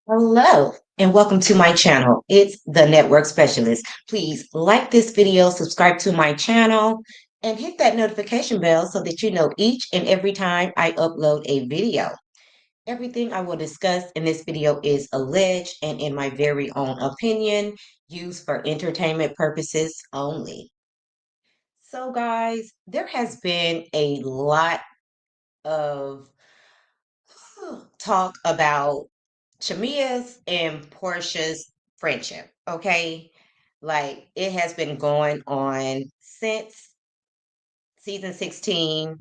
Hello and welcome to my channel. It's the Network Specialist. Please like this video, subscribe to my channel, and hit that notification bell so that you know each and every time I upload a video. Everything I will discuss in this video is alleged and in my very own opinion, used for entertainment purposes only. So guys, there has been a lot of talk about Shamia's and Portia's friendship, okay? Like it has been going on since season 16,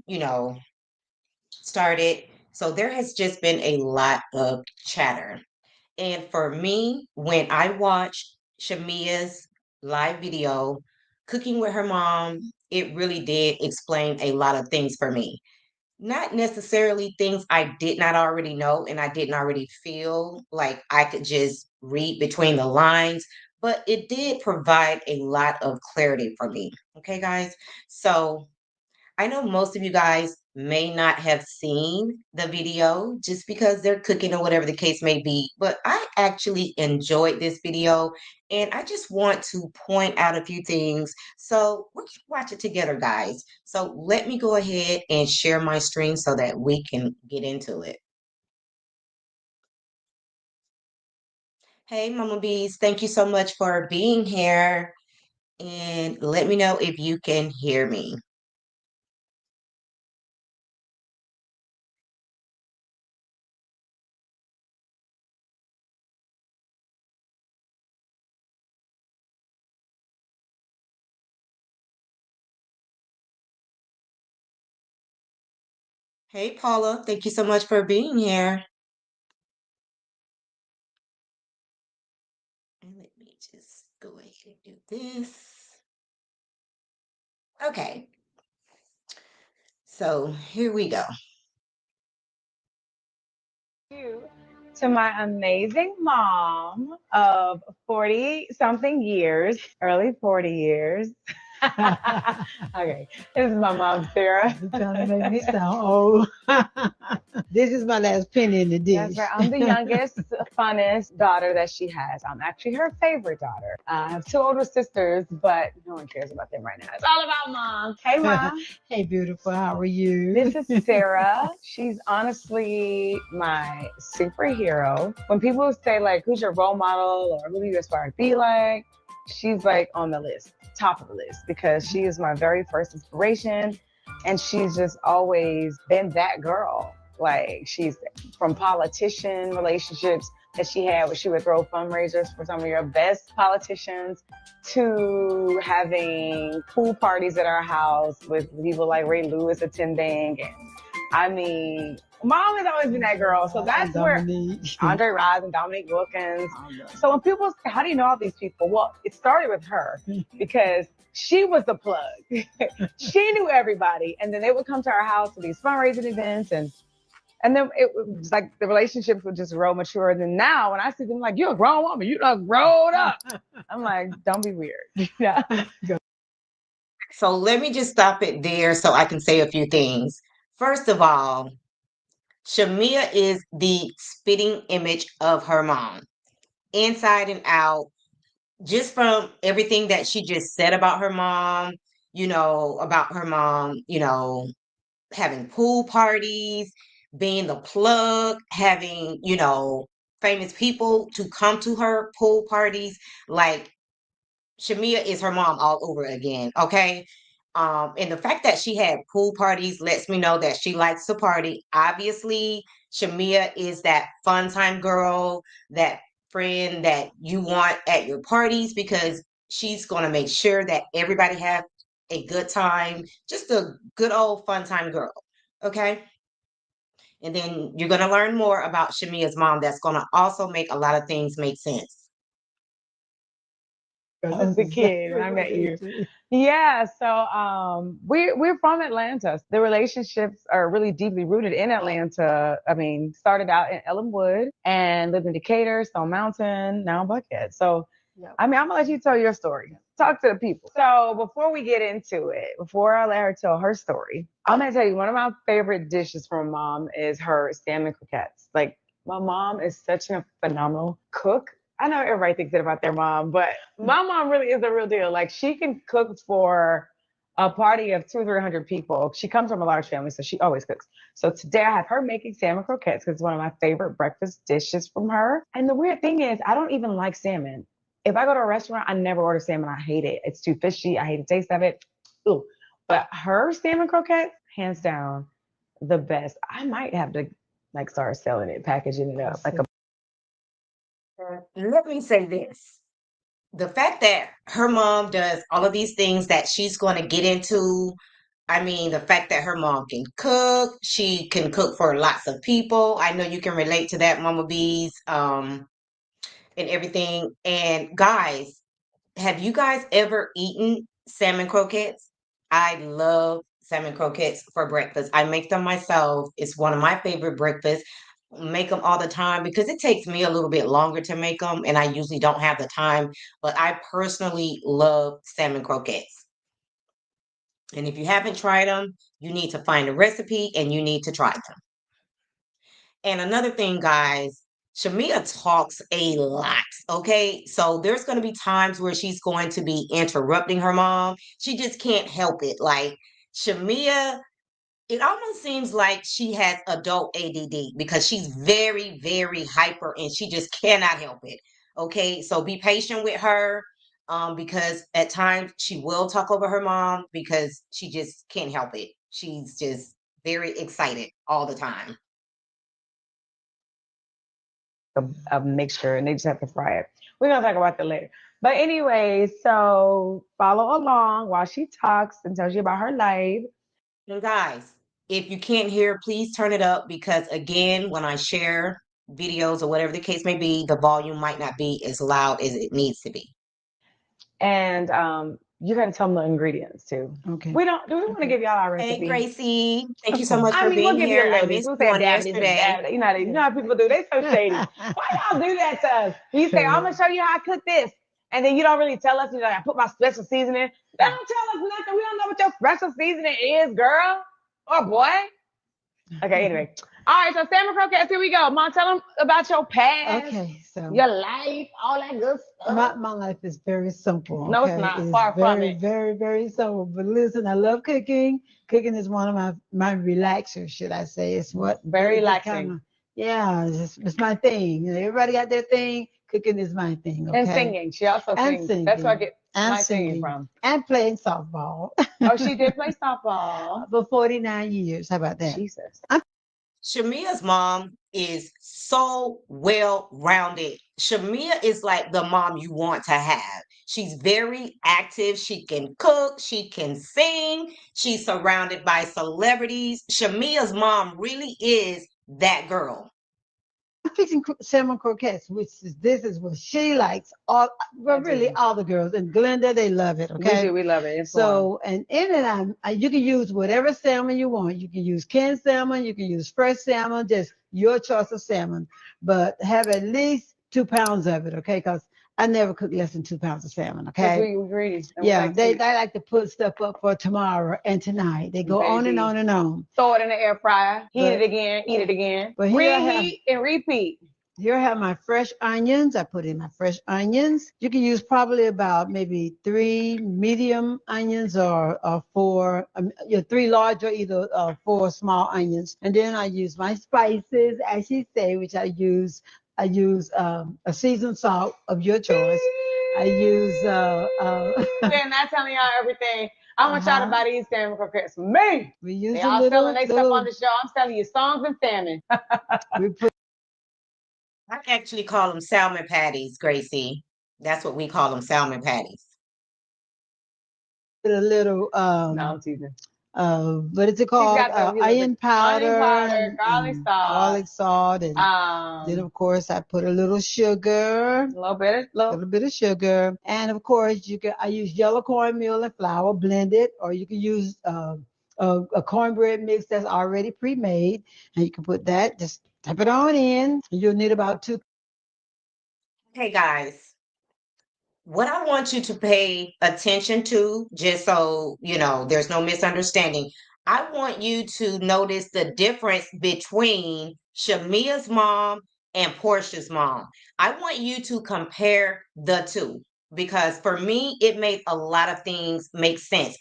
started. So there has just been a lot of chatter. And for me, when I watched Shamia's live video, Cooking with Her Mom, it really did explain a lot of things for me. Not necessarily things I did not already know and I didn't already feel like I could just read between the lines, but it did provide a lot of clarity for me. Okay, guys? So I know most of you guys may not have seen the video just because they're cooking or whatever the case may be, but I actually enjoyed this video and I just want to point out a few things so we can watch it together, guys. So let me go ahead and share my screen so that we can get into it. Hey, Mama Bees, thank you so much for being here and let me know if you can hear me. Hey, Paula, thank you so much for being here. And let me just go ahead and do this. Okay, so here we go. You to my amazing mom of 40 something years, early 40 years. Okay, this is my mom, Sarah. You're trying to make me sound old. This is my last penny in the That's right. dish. I'm the youngest, funnest daughter that she has. I'm actually her favorite daughter. I have two older sisters, but no one cares about them right now. It's all about mom. Hey, mom. Hey, beautiful. How are you? This is Sarah. She's honestly my superhero. When people say like, "Who's your role model?" or "Who do you aspire to be like?" she's like on the list, top of the list, because she is my very first inspiration, and she's just always been that girl. Like she's from politician relationships that she had where she would throw fundraisers for some of your best politicians to having pool parties at our house with people like Ray Lewis attending. And I mean, mom has always been that girl. So that's where Dominique. Andre Rison and Dominique Wilkins. So when people say, how do you know all these people? Well, it started with her because she was the plug. She knew everybody. And then they would come to our house for these fundraising events, and then it was like the relationships would just grow mature. And then now when I see them, like, you're a grown woman, you done grown up. I'm like, don't be weird. Yeah. So let me just stop it there so I can say a few things. First of all, Shamia is the spitting image of her mom, inside and out, just from everything that she just said about her mom, having pool parties, being the plug, having, famous people to come to her pool parties. Like Shamia is her mom all over again, okay? And the fact that she had pool parties lets me know that she likes to party. Obviously, Shamia is that fun time girl, that friend that you want at your parties because she's going to make sure that everybody have a good time, just a good old fun time girl, okay? And then you're going to learn more about Shamia's mom that's going to also make a lot of things make sense. I was a kid when I met you. Yeah, so we're from Atlanta. The relationships are really deeply rooted in Atlanta. I mean, started out in Ellenwood and lived in Decatur, Stone Mountain, now Buckhead. So I mean, I'm gonna let you tell your story. Talk to the people. So before we get into it, before I let her tell her story, I'm gonna tell you one of my favorite dishes from mom is her salmon croquettes. Like My mom is such a phenomenal cook. I know everybody thinks that about their mom, but my mom really is the real deal. Like she can cook for a party of 200 or 300 people. She comes from a large family, so she always cooks. So today I have her making salmon croquettes because it's one of my favorite breakfast dishes from her. And the weird thing is, I don't even like salmon. If I go to a restaurant, I never order salmon. I hate it. It's too fishy. I hate the taste of it. Ooh. But her salmon croquettes, hands down, the best. I might have to like start selling it, packaging it up like a. Let me say this. The fact that her mom does all of these things that she's going to get into, I mean, the fact that her mom can cook, she can cook for lots of people. I know you can relate to that, Mama Bees, and everything. And guys, have you guys ever eaten salmon croquettes? I love salmon croquettes for breakfast. I make them myself. It's one of my favorite breakfasts. Make them all the time because it takes me a little bit longer to make them, and I usually don't have the time. But I personally love salmon croquettes. And if you haven't tried them, you need to find a recipe and you need to try them. And another thing, guys, Shamia talks a lot. Okay. So there's going to be times where she's going to be interrupting her mom. She just can't help it. Like Shamia, it almost seems like she has adult ADD because she's very, very hyper and she just cannot help it. Okay. So be patient with her. Because at times she will talk over her mom because she just can't help it. She's just very excited all the time. A mixture and they just have to fry it. We're gonna talk about that later. But anyway, so follow along while she talks and tells you about her life. And guys, if you can't hear, please turn it up because again, when I share videos or whatever the case may be, the volume might not be as loud as it needs to be. And you gotta tell them the ingredients too. Okay. We don't do we want to give y'all our Hey, recipe? Gracie, thank Of you so course. much I for mean, we'll being give you a here. I little. missed We'll you say on dab this and yesterday. dab. You know how people do. They so shady. Why y'all do that to us? You say, I'm gonna show you how I cook this. And then you don't really tell us, you're like, I put my special seasoning. They don't tell us nothing. We don't know what your special seasoning is, girl or boy. Okay, anyway. All right, so salmon croquettes, here we go. Mom, tell them about your past, Okay, so your life, all that good stuff. my life is very simple. No, it's Okay, not. it's Far from very, it. very, very simple. But listen, I love cooking. Cooking is one of my relaxers, should I say? It's what Very it just relaxing. kinda, yeah, it's my thing. You know, everybody got their thing. Cooking is my thing. And Okay, singing. She also and sings. That's where I singing, get and my singing singing, from. and playing softball Oh, she did play softball. for 49 years. How about that? Jesus. Shamia's mom is so well rounded. Shamia is like the mom you want to have. She's very active. She can cook. She can sing. She's surrounded by celebrities. Shamia's mom really is that girl. I'm fixing salmon croquettes, which is this is what she likes. All well, really all the girls and Glenda, they love it. We Okay, do. We love it. It's so and in it, you can use whatever salmon you want. You can use canned salmon, you can use fresh salmon, just your choice of salmon, but have at least 2 pounds of it. Okay, because I never cook less than 2 pounds of salmon. because Okay. we greedy. And Yeah, we like they, to they like to put stuff up for tomorrow and tonight. They go on and Baby. on and on. throw it in the air fryer, heat But- it again, eat it again. but here I have- Reheat and repeat. Here I have my fresh onions. I put in my fresh onions. You can use probably about maybe 3 medium onions or four, 3 large or either 4 small onions. And then I use my spices, as you say, which I use a seasoned salt of your choice. I use They're not telling y'all everything. I want y'all to buy these salmon croquettes for me. we use They a all little, selling their stuff on the show. I'm selling you songs and salmon. we put I actually call them salmon patties, Gracie. That's what we call them, salmon patties. a little No, I'm teasing. what is it called? got the- Onion powder, garlic and sauce. garlic salt, and then A of course I put a little sugar, little bit, a little bit of sugar, and of course I use yellow cornmeal and flour blended, or you can use a cornbread mix that's already pre-made, and you can put that, just tap it on in. You'll need about 2. Hey guys, what I want you to pay attention to, just so you know, there's no misunderstanding. I want you to notice the difference between Shamia's mom and Portia's mom. I want you to compare the two because for me, it made a lot of things make sense.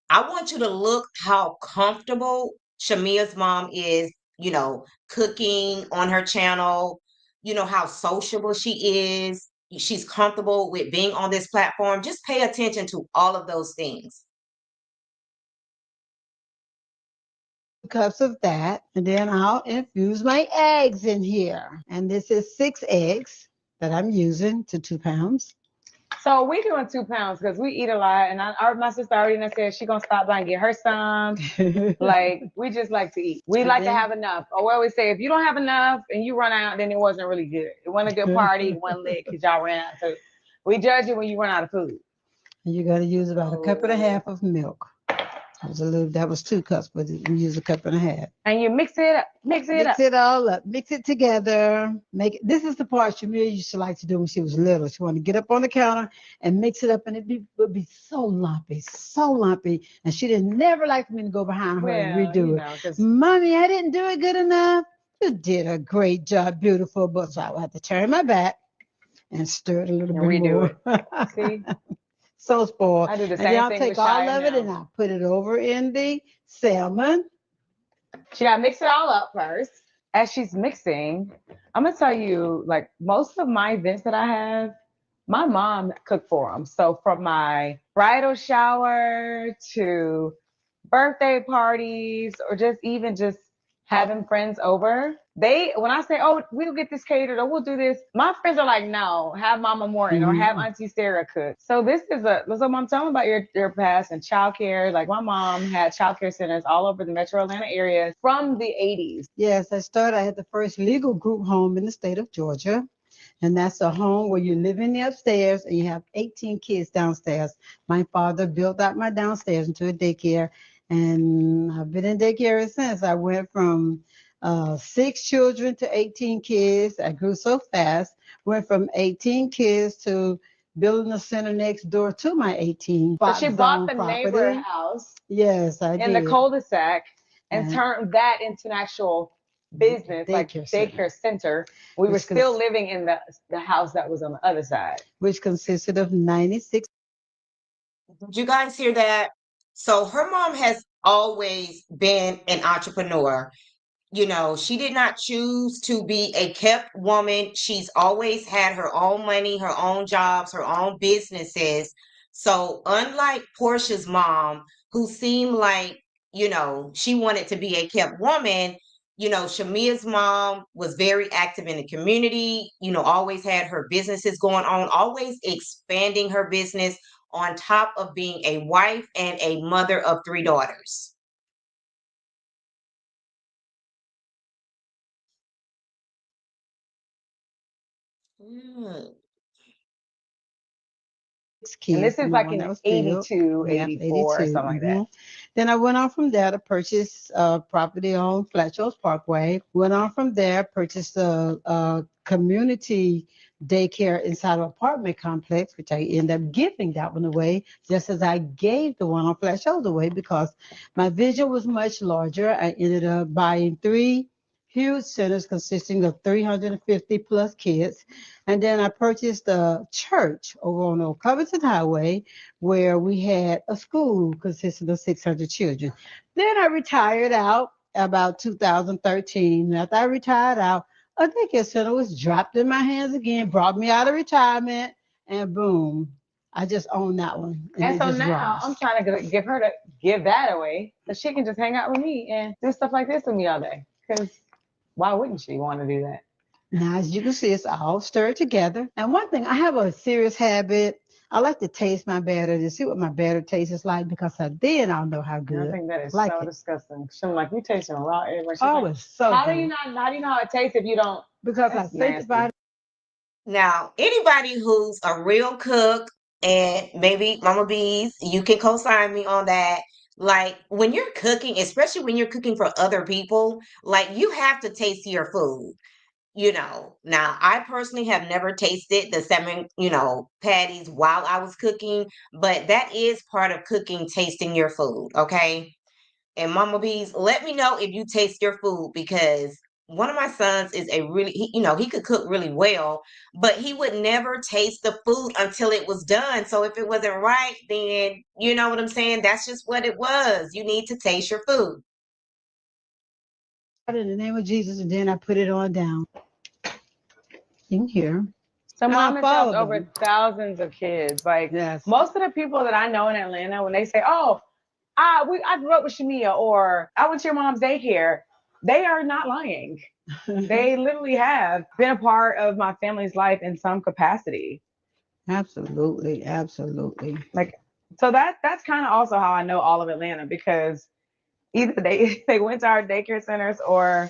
I want you to look how comfortable Shamia's mom is, cooking on her channel, how sociable she is. She's comfortable with being on this platform. Just pay attention to all of those things. Cups of that, and then I'll infuse my eggs in here. And this is 6 eggs that I'm using to 2 pounds. So we doing 2 pounds because we eat a lot, and my sister already done said she gonna stop by and get her some. Like we just like to eat. We like to have enough. Or we always say if you don't have enough and you run out, then it wasn't really good. It wasn't a good party. It wasn't lit because y'all ran out. So we judge it when you run out of food. And you're gonna use about a cup and a half of milk. That was 2 cups, but you use a cup and a half. And you mix it up. Mix it all up. Mix it together. This is the part Shamia used to like to do when she was little. She wanted to get up on the counter and mix it up, and would be so lumpy. And she didn't never like for me to go behind her and redo it. Mommy, I didn't do it good enough. You did a great job, beautiful. But so I would have to turn my back and stir it a little bit more. It. See? So spoiled. I do the and same then I'll thing take with all Shia of it now. and I'll put it over in the salmon. She got to mix it all up first. As she's mixing, I'm gonna tell you, like most of my events that I have, my mom cooked for them. So from my bridal shower to birthday parties, or just having friends over, when I say, oh, we'll get this catered or we'll do this, my friends are like, no, have Mama Morton or have Auntie Sarah cook. So this is so I'm telling about your past and childcare. Like my mom had childcare centers all over the metro Atlanta area from the 80s. Yes, I had the first legal group home in the state of Georgia. And that's a home where you live in the upstairs and you have 18 kids downstairs. My father built out my downstairs into a daycare. And I've been in daycare since. I went from 6 children to 18 kids. I grew so fast. Went from 18 kids to building a center next door to my 18. So she bought the neighbor house. Yes, I did. In the cul-de-sac and turned that into an actual business, like daycare center. We were still living in the house that was on the other side. Which consisted of 96. Did you guys hear that? So her mom has always been an entrepreneur. She did not choose to be a kept woman. She's always had her own money, her own jobs, her own businesses. So unlike Portia's mom, who seemed like, she wanted to be a kept woman, Shamia's mom was very active in the community, always had her businesses going on, always expanding her business on top of being a wife and a mother of 3 daughters. Kids. And this is like in 82, 84, 82. Something like that. Then I went on from there to purchase property on Flat Shoals Parkway. Went on from there, purchased a community daycare inside an apartment complex, which I ended up giving that one away, just as I gave the one on Flat Shoals away because my vision was much larger. I ended up buying 3 huge centers consisting of 350 plus kids. And then I purchased a church over on Old Covington Highway where we had a school consisting of 600 children. Then I retired out about 2013. After I retired out, a daycare center was dropped in my hands again, brought me out of retirement, and boom, I just own that one. And so now I'm trying to give her to give that away so she can just hang out with me and do stuff like this with me all day. Because why wouldn't she want to do that? Now, as you can see, it's all stirred together. And one thing, I have a serious habit. I like to taste my batter to see what my batter tastes like because then I'll know how good. I think that is so disgusting. She's like, you tasting raw egg. Oh, it's so how good. do you know how it tastes if you don't? Because I think about it. Now, anybody who's a real cook, and maybe Mama Bees, you can co-sign me on that. Like when you're cooking, especially when you're cooking for other people, like you have to taste your food. Now I personally have never tasted the salmon, patties while I was cooking, but that is part of cooking, tasting your food. Okay. And Mama Bees, let me know if you taste your food because one of my sons is a really, he could cook really well, but he would never taste the food until it was done. So if it wasn't right, then you know what I'm saying? That's just what it was. You need to taste your food. In the name of Jesus, and then I put it on down in here. So And mom I has helped follow over them. thousands of kids. Like Yes. most of the people that I know in Atlanta, when they say, "Oh, I grew up with Shamia," or "I went to your mom's daycare," they are not lying. They literally have been a part of my family's life in some capacity. Absolutely, absolutely. Like, so that's kind of also how I know all of Atlanta, because either they they went to our daycare centers, or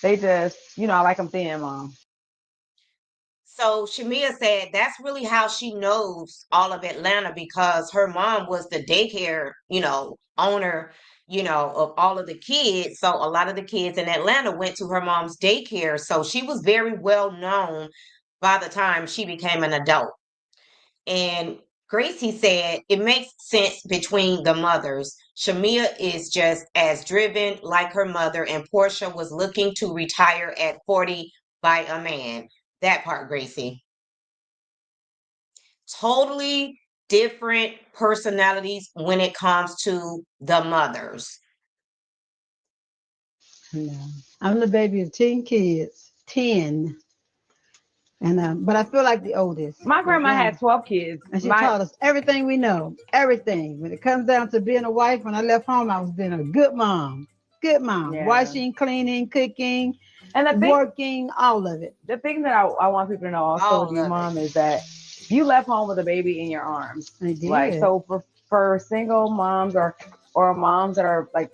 they just, I like them thin, mom. So Shamia said that's really how she knows all of Atlanta because her mom was the daycare, owner, of all of the kids. So a lot of the kids in Atlanta went to her mom's daycare. So she was very well known by the time she became an adult. And Gracie said it makes sense between the mothers. Shamia is just as driven like her mother, and Portia was looking to retire at 40 by a man. That part, Gracie. Totally different personalities when it comes to the mothers. Yeah. I'm the baby of 10 kids. 10. And but I feel like the oldest. My grandma Yeah. had 12 kids. And she taught us everything we know. Everything. When it comes down to being a wife, when I left home, I was being a good mom. Good mom. Yeah. Washing, cleaning, cooking, And working, all of it. the thing that I want people to know also All with you, of mom, it. is that you left home with a baby in your arms. I did. Like, so for single moms or moms that are like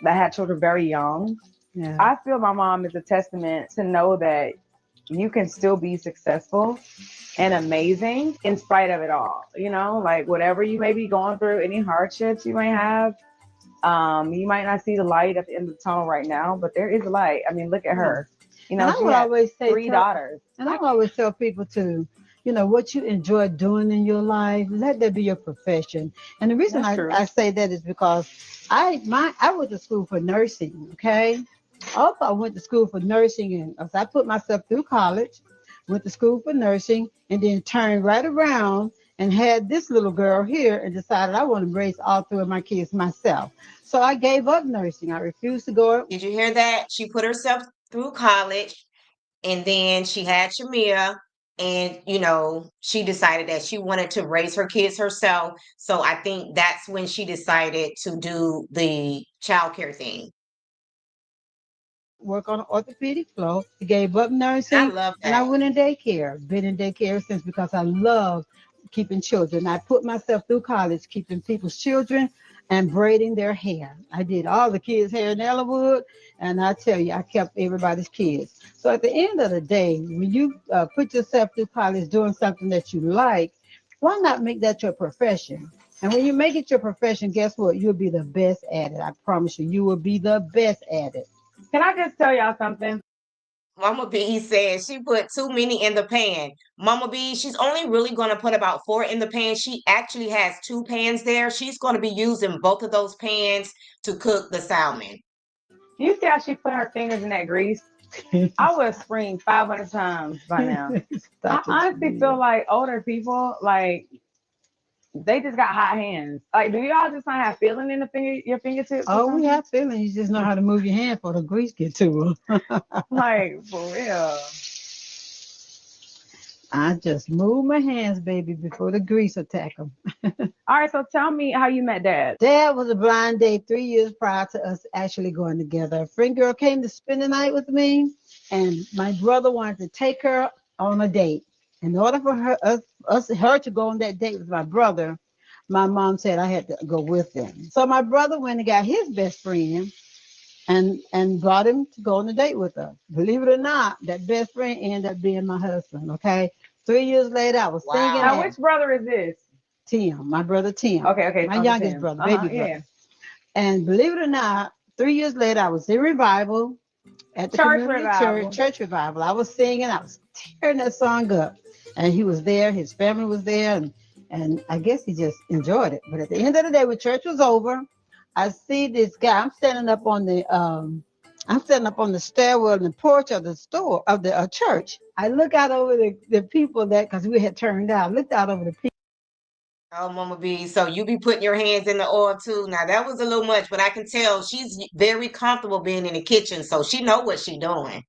that had children very young, Yeah. I feel my mom is a testament to know that you can still be successful and amazing in spite of it all. Like whatever you may be going through, any hardships you may have, you might not see the light at the end of the tunnel right now, but there is a light. I mean, look at her. And I she would had always say, 3 daughters. And I always tell people to, what you enjoy doing in your life, let that be your profession. And the reason I say that is because I went to school for nursing, okay? Also, I went to school for nursing, and I put myself through college, went to school for nursing, and then turned right around and had this little girl here and decided I want to raise all 3 of my kids myself. So I gave up nursing. I refused to go. Did you hear that? She put herself through college and then she had Shamia. And, she decided that she wanted to raise her kids herself. So I think that's when she decided to do the childcare thing. Work on an orthopedic floor. I gave up nursing. I love that. And I went in daycare. Been in daycare since because I love keeping children. I put myself through college keeping people's children and braiding their hair. I did all the kids' hair in Ellenwood, and I tell you, I kept everybody's kids. So at the end of the day, when you put yourself through college doing something that you like, why not make that your profession? And when you make it your profession, guess what? You'll be the best at it. I promise you, you will be the best at it. Can I just tell y'all something? Mama B said she put too many in the pan. Mama B, she's only really going to put about 4 in the pan. She actually has 2 pans there. She's going to be using both of those pans to cook the salmon. You see how she put her fingers in that grease? I would have screamed 500 times by now. I honestly feel like older people, like, they just got hot hands. Like, do y'all just not have feeling in your fingertips? Oh, we have feeling. You just know how to move your hand for the grease get to her. Like, for real. I just move my hands, baby, before the grease attack them. All right, so tell me how you met Dad. Dad was a blind date 3 years prior to us actually going together. A friend girl came to spend the night with me, and my brother wanted to take her on a date. In order for her to go on that date with my brother, my mom said I had to go with them. So my brother went and got his best friend and brought him to go on a date with us. Believe it or not, that best friend ended up being my husband, okay? 3 years later, I was singing. Now, which brother is this? Tim, my brother Tim. Okay. My youngest brother, baby brother. Yeah. And believe it or not, 3 years later, I was in revival at the church revival. I was singing, I was tearing that song up. And he was there, his family was there, and I guess he just enjoyed it. But at the end of the day, when church was over, I see this guy. I'm standing up on the I'm sitting up on the stairwell in the porch of the store of the church. I look out over the people that, because we had turned out, looked out over the people. Oh, Mama B, so you be putting your hands in the oil too. Now that was a little much, but I can tell she's very comfortable being in the kitchen, so she know what she doing.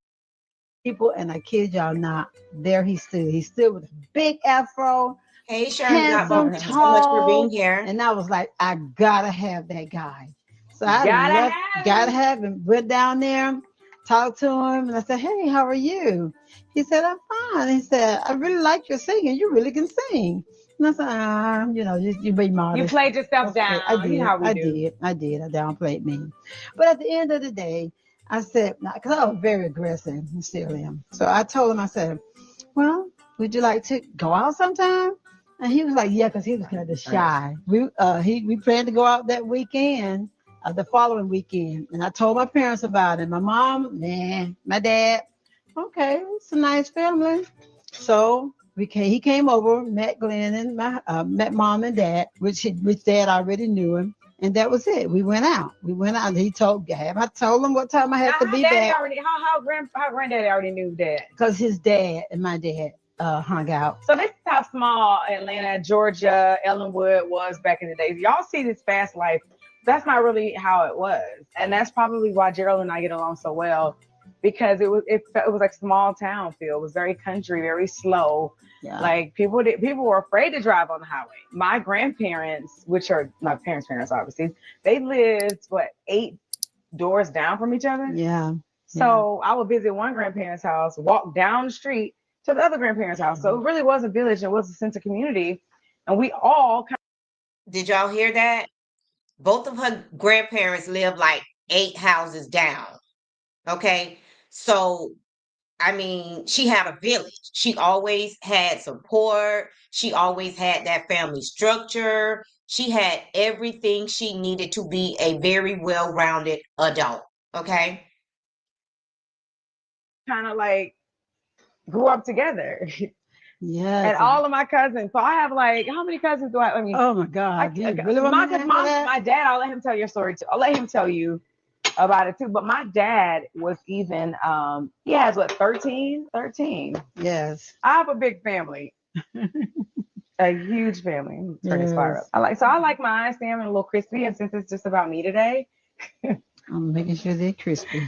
And I kid y'all not, there he stood. He stood with a big afro, Hey, Sharon handsome, thank you so much for being tall, here. and I was like, I gotta have that guy. So I Gotta have him. Went down there, talked to him, and I said, "Hey, how are you?" He said, "I'm fine." He said, "I really like your singing. You really can sing." And I said, you be modest. You played yourself Okay, down. I did. You know how we I do. did. I did. I downplayed me. But at the end of the day, I said, because I was very aggressive and still am. So I told him, I said, "Well, would you like to go out sometime?" And he was like, "Yeah," because he was kind of shy. We planned to go out that weekend, the following weekend, and I told my parents about it. My mom, my dad, okay, it's a nice family. So he came over, met Glenn and met mom and dad, which dad already knew him. And that was it. We went out. And he told Gab. I told him what time I had to be back. How granddaddy already knew that? Because his dad and my dad hung out. So this is how small Atlanta, Georgia, Ellenwood was back in the day. Y'all see this fast life. That's not really how it was. And that's probably why Gerald and I get along so well, because it was like small town feel. It was very country, very slow. Yeah. Like people were afraid to drive on the highway. My grandparents, which are my parents' obviously, they lived 8 doors down from each other. Yeah. So I would visit one grandparent's house, walk down the street to the other grandparent's house. So it really was a village. It was a sense of community, and we all. Did y'all hear that? Both of her grandparents lived like 8 houses down. Okay, so I mean, she had a village. She always had support. She always had that family structure. She had everything she needed to be a very well-rounded adult. Okay. Kind of like grew up together. Yeah. And all of my cousins. So I have like, how many cousins do I? I mean, oh my God. My dad. I'll let him tell your story too. I'll let him tell you about it too. But my dad was even. He has 13. Yes. I have a big family. A huge family. Turn this fire up. Yes. I like mine, Sam, and a little crispy. And since it's just about me today, I'm making sure they're crispy.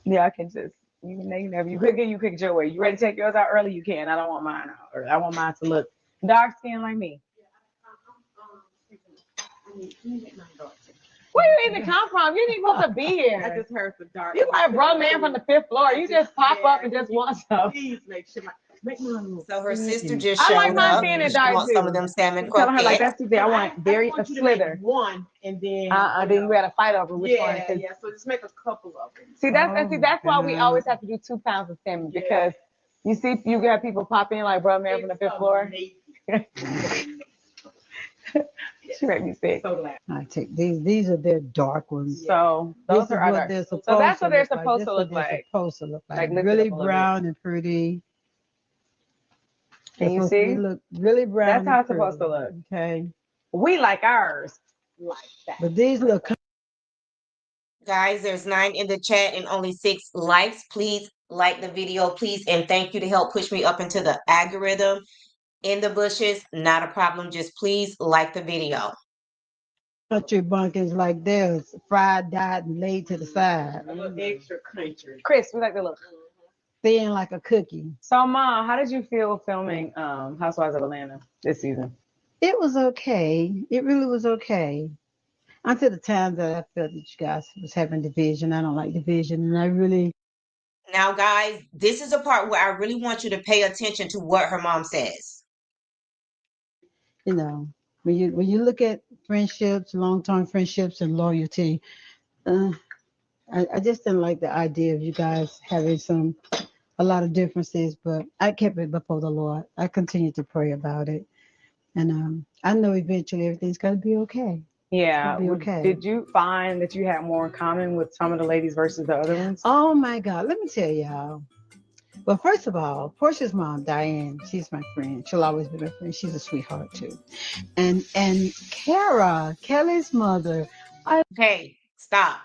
yeah, I can just. You cook it your way. You ready to take yours out early? You can. I don't want mine out early. I want mine to look dark skin like me. Where you even come from? You didn't supposed to be here. I just heard the dark. You like bro man from the 5th floor. You just pop up and just want some. Please make sure make mine. So her sister just I showed like mine up. being in She dark wants some too. of them salmon Telling her like croquettes. that's too bad. I want a you to slither. make one and then. Then you gotta fight over which one. Yeah. So just make a couple of them. See that's why we always have to do 2 pounds of salmon because you see you got people pop in like bro man from the 5th floor. She made me sick. So glad. I take these. These are their dark ones. So those are what other. they're supposed So that's what they're to look supposed to look They're like. supposed to look Like, like lift it really up a little brown and pretty. Can you They're supposed see? to look really brown. That's how and it's supposed to pretty. look. Okay. We like ours like that. But these look. Guys, there's 9 in the chat and only 6 likes. Please like the video, please, and thank you to help push me up into the algorithm. In the bushes, not a problem. Just please like the video. Country bumpkins like this, fried, dyed, and laid to the side. A little extra country. Chris, we like the look. Thin like a cookie. So, Mom, how did you feel filming Housewives of Atlanta this season? It was okay. It really was okay. Until the time that I felt that you guys was having division. I don't like division, and I really. Now, guys, this is a part where I really want you to pay attention to what her mom says. You know, when you look at friendships, long-term friendships, and loyalty, I just didn't like the idea of you guys having a lot of differences. But I kept it before the Lord. I continued to pray about it, and I know eventually everything's gonna be okay. Yeah. It'll be okay. Did you find that you had more in common with some of the ladies versus the other ones? Oh my God, let me tell y'all. Well, first of all, Portia's mom, Diane, she's my friend. She'll always be my friend. She's a sweetheart too. And Kara, Kelly's mother. Okay, stop.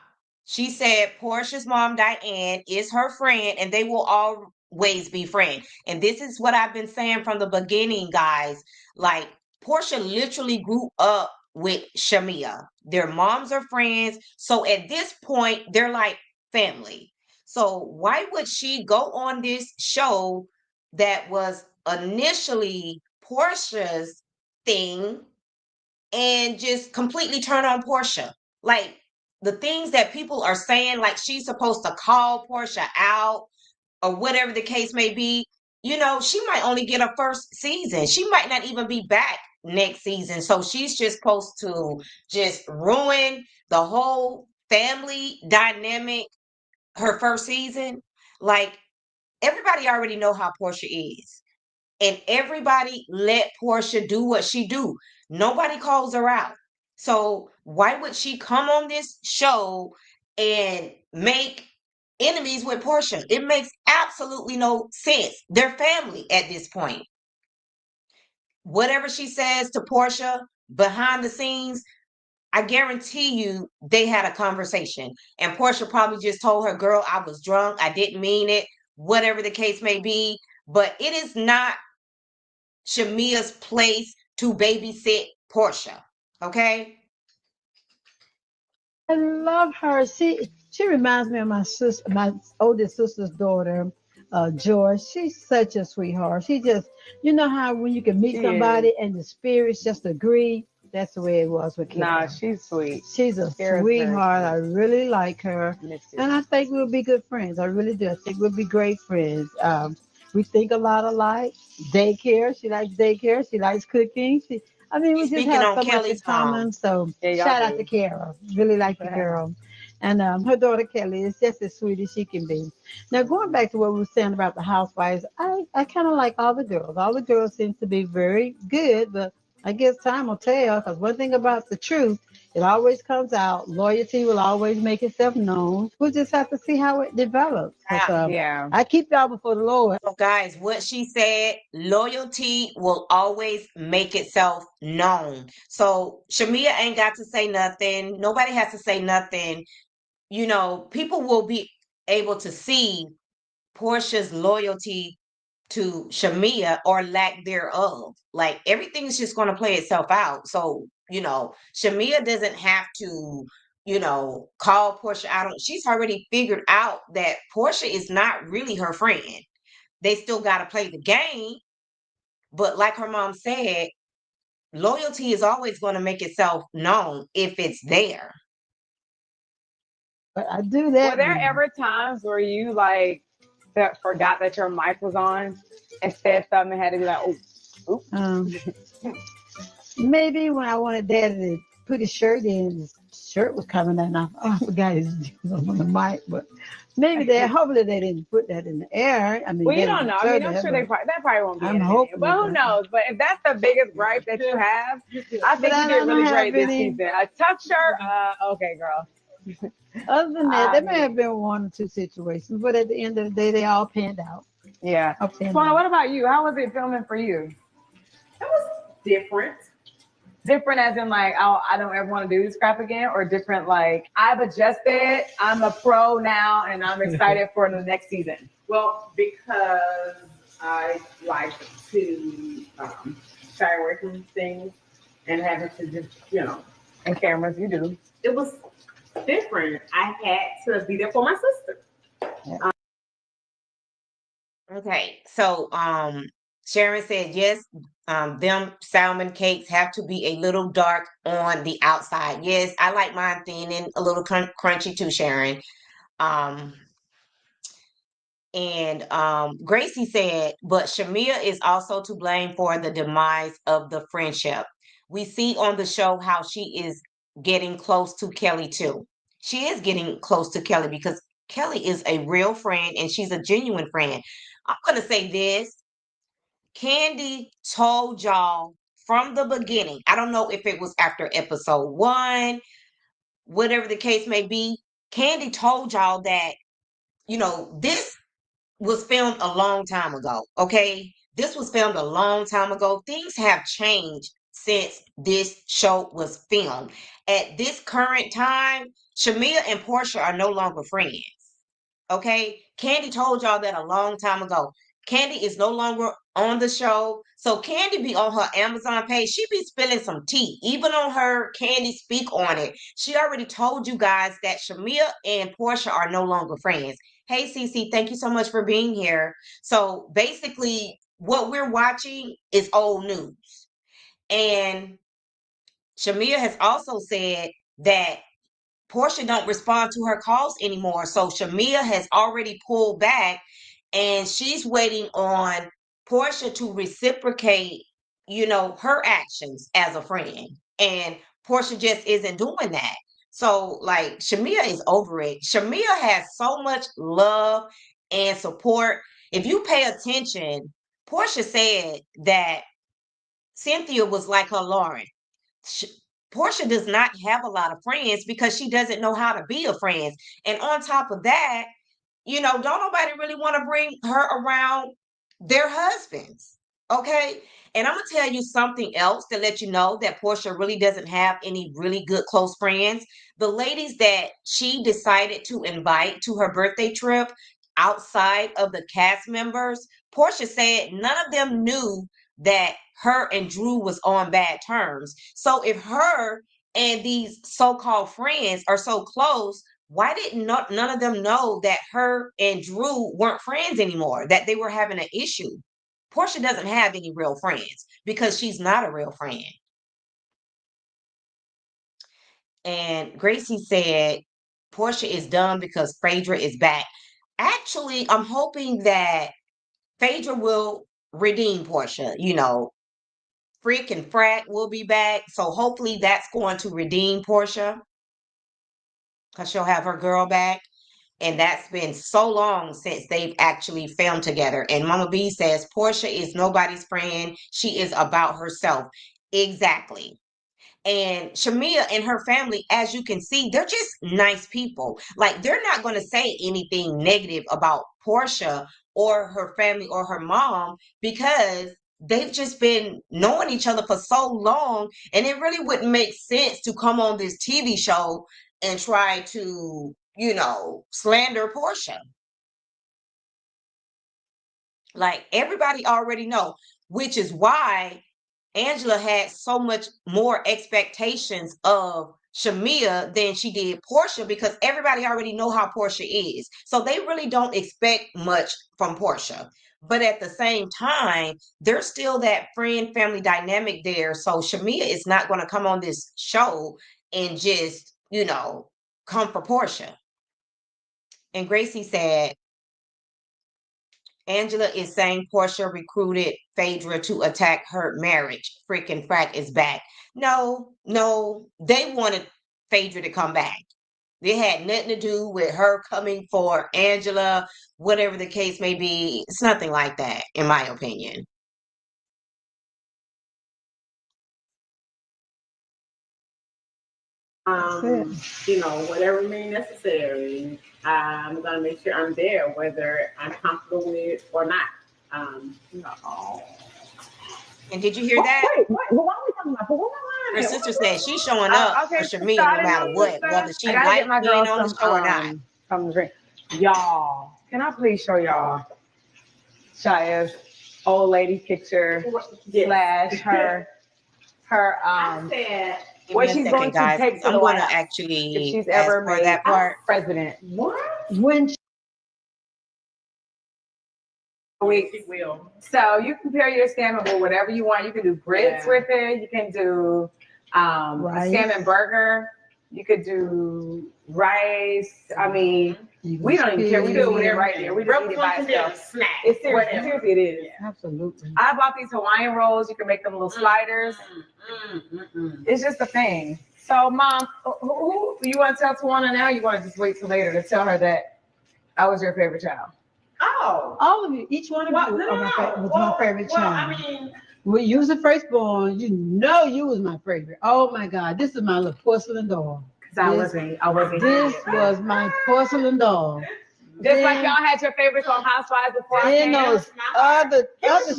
She said Portia's mom, Diane, is her friend and they will always be friends. And this is what I've been saying from the beginning, guys. Like, Portia literally grew up with Shamia. Their moms are friends. So at this point, they're like family. So why would she go on this show that was initially Portia's thing and just completely turn on Portia? Like, the things that people are saying, like she's supposed to call Portia out or whatever the case may be, she might only get a first season. She might not even be back next season. So she's just supposed to just ruin the whole family dynamic her first season. Like, everybody already know how Portia is. And everybody let Portia do what she do. Nobody calls her out. So why would she come on this show and make enemies with Portia? It makes absolutely no sense. They're family at this point. Whatever she says to Portia behind the scenes, I guarantee you they had a conversation. And Portia probably just told her, girl, I was drunk. I didn't mean it. Whatever the case may be. But it is not Shamia's place to babysit Portia. Okay? I love her. She reminds me of my sister, my oldest sister's daughter, Joy. She's such a sweetheart. She just, you know how when you can meet She is. somebody and the spirits just agree. That's the way it was with Nah, Kara. she's sweet. She's a Kara's very sweetheart. I sweet. really like her, Miss you. and I think we'll be good friends. I really do. I think we'll be great friends. We think a lot alike. Daycare. She likes daycare. She likes cooking. I mean, we just Speaking have on so much in Kelly's mom, common. So Yeah, y'all shout out to do. Kara. Really like the girl. And her daughter Kelly is just as sweet as she can be. Now, going back to what we were saying about the housewives, I kind of like all the girls. All the girls seem to be very good, but I guess time will tell. Because one thing about the truth, it always comes out. Loyalty will always make itself known. We'll just have to see how it develops. 'Cause, Yeah. I keep y'all before the Lord. so guys, what she said, loyalty will always make itself known. So Shamia ain't got to say nothing. Nobody has to say nothing. People will be able to see Portia's loyalty to Shamia or lack thereof. Like, everything's just going to play itself out. So, Shamia doesn't have to, call Portia out. She's already figured out that Portia is not really her friend. They still got to play the game. But like her mom said, loyalty is always going to make itself known if it's there. But I do Were that. there now. ever times where you like forgot that your mic was on and said something and had to be like, oh, Um, maybe when I wanted Daddy to put his shirt in, his shirt was coming down. I forgot his on the mic, but maybe hopefully they didn't put that in the air. I mean, well, you Daddy don't know. didn't I show mean, I'm that, sure but that probably won't be I'm in it. hoping But who it knows? But if that's the biggest gripe that you have, I think I you did don't really have great this any- season. A tough shirt? Okay, girl. Other than that, there may I have been one or two situations, but at the end of the day, they all panned out. Yeah. All panned Swana, out. what about you? How was it filming for you? It was different. Different as in like, I don't ever want to do this crap again, or different like, I've adjusted, I'm a pro now, and I'm excited for the next season. Well, because I like to shy away from things and having to just, And cameras, you do. it was different. I had to be there for my sister. Okay, so Sharon said yes, them salmon cakes have to be a little dark on the outside. Yes, I like mine thin and a little crunchy too, Sharon. Um, and Gracie said, but Shamia is also to blame for the demise of the friendship. We see on the show how she is getting close to Kelly too. She is getting close to Kelly because Kelly is a real friend and she's a genuine friend. I'm gonna say this. Candy told y'all from the beginning. I don't know if it was after episode 1, whatever the case may be. Candy told y'all that, this was filmed a long time ago. Okay. This was filmed a long time ago. Things have changed since this show was filmed. At this current time, Shamia and Portia are no longer friends. Okay, Candy told y'all that a long time ago. Candy is no longer on the show. So Candy be on her Amazon page. She be spilling some tea. Even on her Candy Speak on it. She already told you guys that Shamia and Portia are no longer friends. Hey Cece, thank you so much for being here. So basically, what we're watching is old news. And Shamia has also said that Portia don't respond to her calls anymore. So Shamia has already pulled back and she's waiting on Portia to reciprocate, her actions as a friend. And Portia just isn't doing that. So like Shamia is over it. Shamia has so much love and support. If you pay attention, Portia said that Cynthia was like her Lauren. Portia does not have a lot of friends because she doesn't know how to be a friend. And on top of that, don't nobody really want to bring her around their husbands. Okay. And I'm going to tell you something else to let you know that Portia really doesn't have any really good close friends. The ladies that she decided to invite to her birthday trip outside of the cast members, Portia said none of them knew that her and Drew was on bad terms. So if her and these so-called friends are so close, why didn't none of them know that her and Drew weren't friends anymore, that they were having an issue? Portia doesn't have any real friends because she's not a real friend. And Gracie said, Portia is done because Phaedra is back. Actually, I'm hoping that Phaedra will redeem Portia. Frick and Frat will be back. So hopefully that's going to redeem Portia because she'll have her girl back. And that's been so long since they've actually filmed together. And Mama B says, Portia is nobody's friend. She is about herself. Exactly. And Shamia and her family, as you can see, they're just nice people. Like, they're not going to say anything negative about Portia or her family or her mom because they've just been knowing each other for so long. And it really wouldn't make sense to come on this TV show and try to, slander Portia. Like, everybody already know, which is why Angela had so much more expectations of Shamia than she did Portia because everybody already know how Portia is. So they really don't expect much from Portia. But at the same time, there's still that friend family dynamic there. So Shamia is not going to come on this show and just, come for Portia. And Gracie said, Angela is saying Portia recruited Phaedra to attack her marriage. Freaking Frack is back. No, they wanted Phaedra to come back. It had nothing to do with her coming for Angela, whatever the case may be. It's nothing like that, in my opinion. Whatever may necessary, I'm gonna make sure I'm there, whether I'm comfortable with it or not. No. And did you hear that? Wait, why are we talking about? Her sister said she's showing up for Shamia no matter what, whether she likes being on the show or not. From the drink. Y'all, can I please show y'all Shaya's old lady picture slash her I said, what she's going to take to I'm the going White to House actually if she's ask ever for made that part. president. what? When She will. So you can pair your salmon with whatever you want. You can do grits with it. You can do Rice. salmon burger. You could do rice. I mean, we don't even care. We do it right there. We just eat it by itself. Snack. It's seriously, it is. Absolutely. I bought these Hawaiian rolls. You can make them little sliders. It's just a thing. So, Mom, who you want to tell Tawana now? Or you want to just wait till later to tell her that I was your favorite child? Oh. All of you, each one of you was my favorite child. When you was the firstborn, you was my favorite. Oh my God, this is my little porcelain doll. I wasn't. This was my porcelain doll. Just like y'all had your favorites on Housewives before I Then came. those other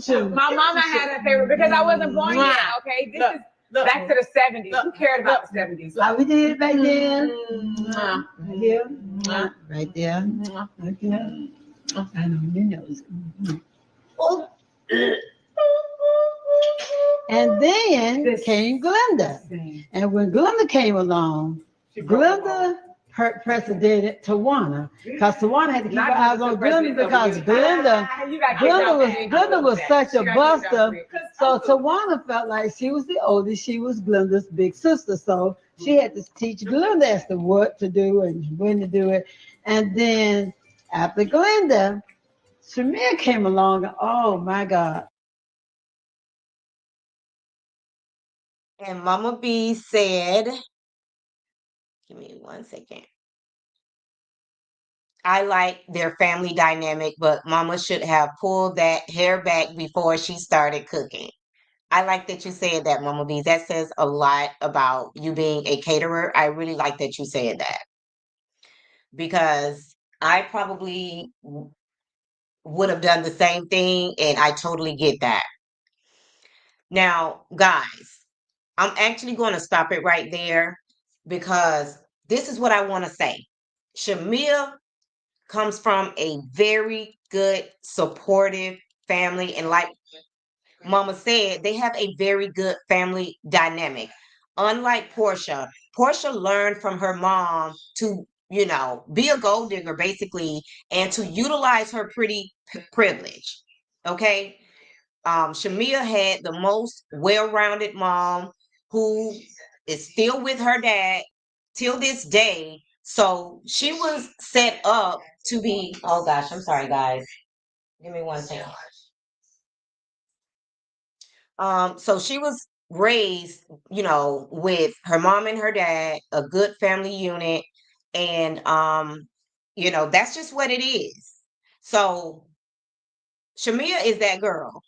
two. My mama had a favorite because I wasn't born yet. Okay, Look, Back to the 70s. Look, Who cared about look. the 70s? How we did it back then. Mwah. Right here. Right there. Mwah. Okay. I know your nose. Oh. And then This- came Glenda. And when Glenda came along, Glenda preceded Tawana, because Tawana had to keep her eyes on Glenda because Glenda was such a buster. So Tawana felt like she was the oldest. She was Glenda's big sister. So she had to teach Glenda as to what to do and when to do it. And then after Glenda, Shamir came along. And, oh my God. And Mama B said, give me 1 second. I like their family dynamic, but Mama should have pulled that hair back before she started cooking. I like that you said that, Mama B. That says a lot about you being a caterer. I really like that you said that because I probably would have done the same thing, and I totally get that. Now, guys, I'm actually going to stop it right there because this is what I want to say. Shamia comes from a very good, supportive family. And like Mama said, they have a very good family dynamic. Unlike Portia, Portia learned from her mom to, be a gold digger basically and to utilize her pretty privilege. Okay. Shamia had the most well-rounded mom who is still with her dad till this day. So she was set up to be, oh gosh, I'm sorry, guys. Give me 1 second. So she was raised, with her mom and her dad, a good family unit, and that's just what it is. So Shamia is that girl.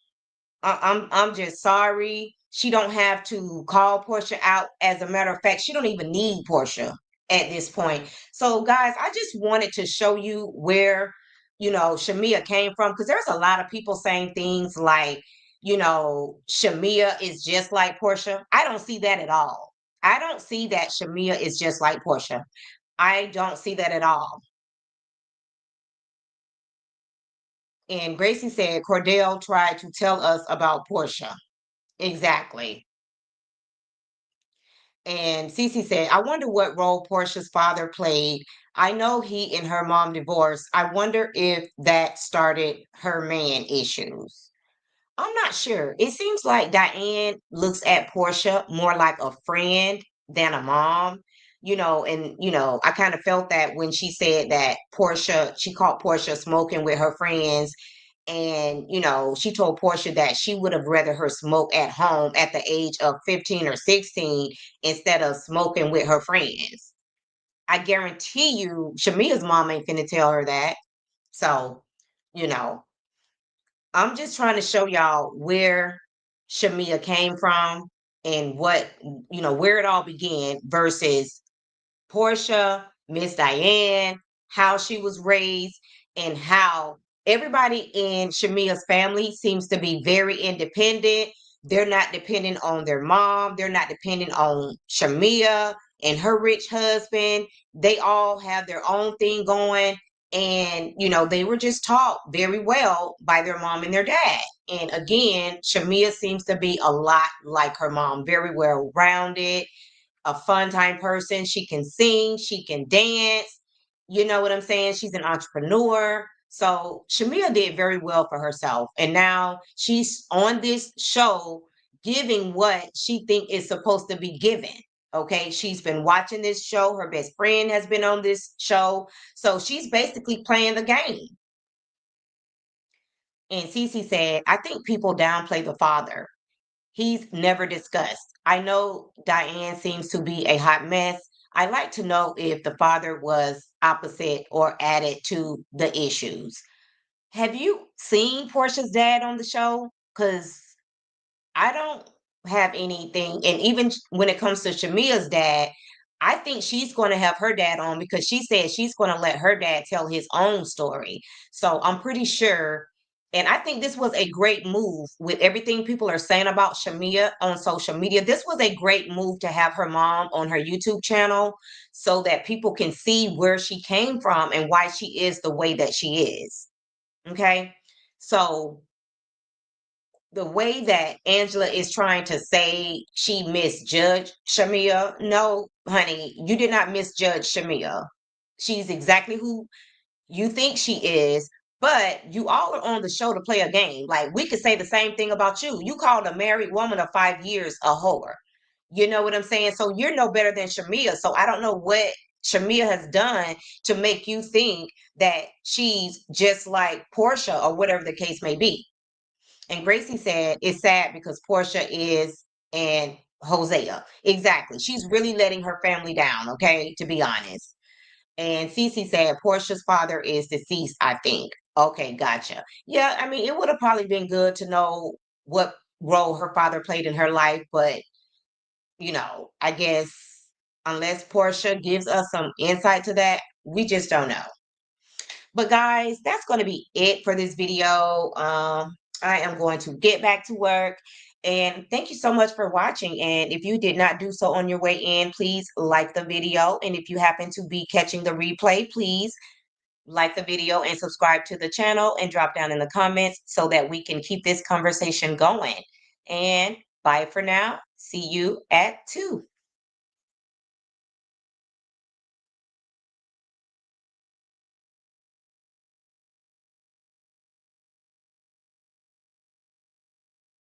I'm just sorry. She don't have to call Portia out. As a matter of fact, she don't even need Portia at this point. So, guys, I just wanted to show you where, Shamia came from because there's a lot of people saying things like, Shamia is just like Portia. I don't see that at all. I don't see that Shamia is just like Portia. I don't see that at all. And Gracie said Cordell tried to tell us about Portia. Exactly. And Cece said, I wonder what role Portia's father played. I know he and her mom divorced. I wonder if that started her man issues. I'm not sure. It seems like Diane looks at Portia more like a friend than a mom, I kind of felt that when she said that she caught Portia smoking with her friends and, she told Portia that she would have rather her smoke at home at the age of 15 or 16 instead of smoking with her friends. I guarantee you, Shamia's mom ain't finna tell her that. So, you know, I'm just trying to show y'all where Shamia came from and where it all began versus Portia, Miss Diane, how she was raised, and how everybody in Shamia's family seems to be very independent. They're not dependent on their mom. They're not dependent on Shamia and her rich husband. They all have their own thing going. And, they were just taught very well by their mom and their dad. And again, Shamia seems to be a lot like her mom, very well rounded, a fun time person. She can sing, she can dance. You know what I'm saying? She's an entrepreneur. So Shamia did very well for herself. And now she's on this show giving what she think is supposed to be given. Okay. She's been watching this show. Her best friend has been on this show. So she's basically playing the game. And Cece said, I think people downplay the father. He's never discussed. I know Diane seems to be a hot mess. I'd like to know if the father was opposite or added to the issues. Have you seen Portia's dad on the show? Because I don't have anything. And even when it comes to Shamia's dad, I think she's going to have her dad on because she said she's going to let her dad tell his own story. So I'm pretty sure And I think this was a great move with everything people are saying about Shamea on social media. This was a great move to have her mom on her YouTube channel so that people can see where she came from and why she is the way that she is. Okay. So the way that Angela is trying to say she misjudged Shamea, no, honey, you did not misjudge Shamea. She's exactly who you think she is, but you all are on the show to play a game. Like, we could say the same thing about you. You called a married woman of 5 years a whore. You know what I'm saying? So you're no better than Shamea. So I don't know what Shamea has done to make you think that she's just like Portia or whatever the case may be. And Gracie said it's sad because Portia is and Hosea. Exactly. She's really letting her family down, okay, to be honest. And Cece said Portia's father is deceased, I think. Okay, gotcha. Yeah, I mean, it would have probably been good to know what role her father played in her life, but I guess unless Portia gives us some insight to that, we just don't know. But guys, that's going to be it for this video. I am going to get back to work. And thank you so much for watching. And if you did not do so on your way in, please like the video. And if you happen to be catching the replay, please like the video and subscribe to the channel and drop down in the comments so that we can keep this conversation going. And bye for now. See you at 2.